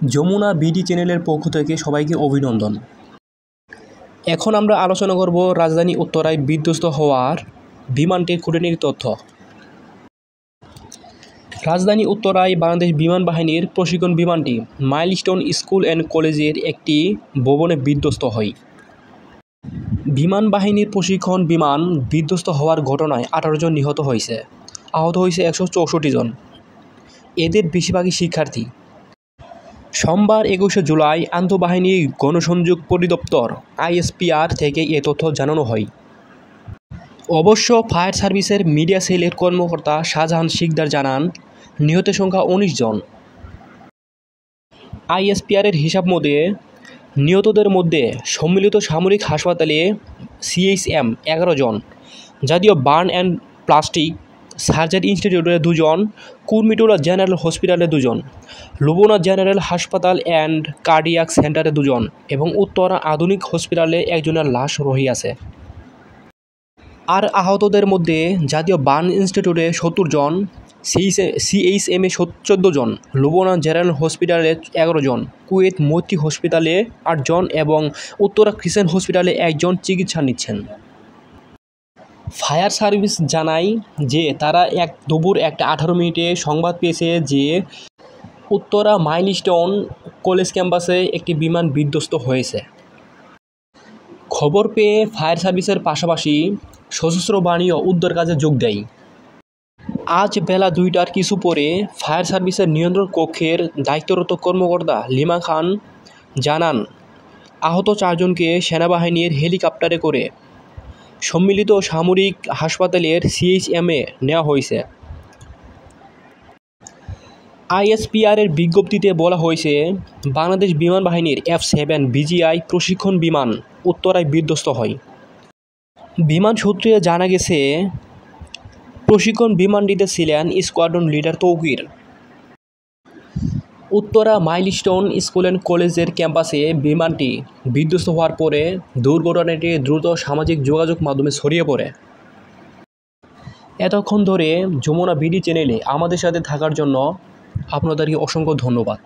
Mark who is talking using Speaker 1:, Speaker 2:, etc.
Speaker 1: Jamuna BD চ্যানেলের পক্ষ থেকে সবাইকে অভিনন্দন। এখন আমরা আলোচনা করব রাজধানী উত্তরায় বিধ্বস্ত হওয়ার বিমানটির খুঁটিনাটি তথ্য। রাজধানী উত্তরায় বাংলাদেশ বিমান বাহিনীর প্রশিক্ষণ বিমানটি মাইলস্টোন স্কুল অ্যান্ড কলেজের একটি ভবনে বিধ্বস্ত হয়। বিমান বাহিনীর প্রশিক্ষণ বিমান বিধ্বস্ত হওয়ার ঘটনায় 18 জন নিহত হয়েছে, আহত হয়েছে 164 জন। এদের বেশিরভাগই শিক্ষার্থী। সোমবার 21 জুলাই আন্তঃবাহিনী গণসংযোগ পরিদপ্তর ISPR থেকে এ তথ্য জানানো হয়। অবশ্য ফায়ার সার্ভিসের মিডিয়া সেলের কর্মকর্তা শাহজাহান শিকদার জানান, নিহতের সংখ্যা 19 জন। ISPR-এর হিসাব মতে নিহতদের মধ্যে সম্মিলিত সামরিক হাসপাতালে CHM 11 জন, জাতীয় বার্ন অ্যান্ড প্লাস্টিক সার্জারি ইনস্টিটিউটে 2 জন, কুর্মিটোলা জেনারেল হসপিটালে 2 জন, লুবনা জেনারেল হাসপাতাল অ্যান্ড কার্ডিয়াক সেন্টারে 2 জন এবং উত্তরা আধুনিক হসপিটালে 1 জনের লাশ রহিয়াছে। আর আহতদের মধ্যে জাতীয় বার্ন ইনস্টিটিউটে 70 জন, CHM-এ 14 জন, লুবনা জেনারেল হসপিটালে 11 জন, কুয়েত মৈত্রী হসপিটালে 8 জন এবং উত্তরা ক্রিসেন্ট হসপিটালে 1 জন চিকিৎসা নিচ্ছেন। ফায়ার সার্ভিস জানায় যে তারা দুপুর 1:18 সংবাদ পেয়েছে যে উত্তরা মাইলস্টোন কলেজ ক্যাম্পাসে একটি বিমান বিধ্বস্ত হয়েছে। খবর পেয়ে ফায়ার সার্ভিসের পাশাপাশি সশস্ত্র বাহিনীও উদ্ধার কাজে যোগ দেয়। আজ বেলা 2টার কিছু পরে ফায়ার সার্ভিসের নিয়ন্ত্রণ কক্ষের দায়িত্বরত কর্মকর্তা লিমা খান জানান, আহত 4 জনকে সেনাবাহিনীর হেলিকপ্টারে করে সম্মিলিত সামরিক হাসপাতালের CHM-এ নেওয়া হয়েছে। ISPR-এর বিজ্ঞপ্তিতে বলা হয়েছে, বাংলাদেশ বিমান বাহিনীর F-7 BGI প্রশিক্ষণ বিমান উত্তরায় বিধ্বস্ত হয়। বিমান সূত্রে জানা গেছে, প্রশিক্ষণ বিমানটিতে ছিলেন squadron leader Tauqir. Uttara Milestone School and কলেজের ক্যাম্পাসে বিমানটি বিধ্বস্ত হওয়ার পরে দুর্ঘটনাটি দ্রুত সামাজিক যোগাযোগ মাধ্যমে ছড়িয়ে পড়ে। এতক্ষণ ধরে যমুনা বিডি চ্যানেলে আমাদের সাথে থাকার জন্য আপনাদেরকে অসংখ্য ধন্যবাদ।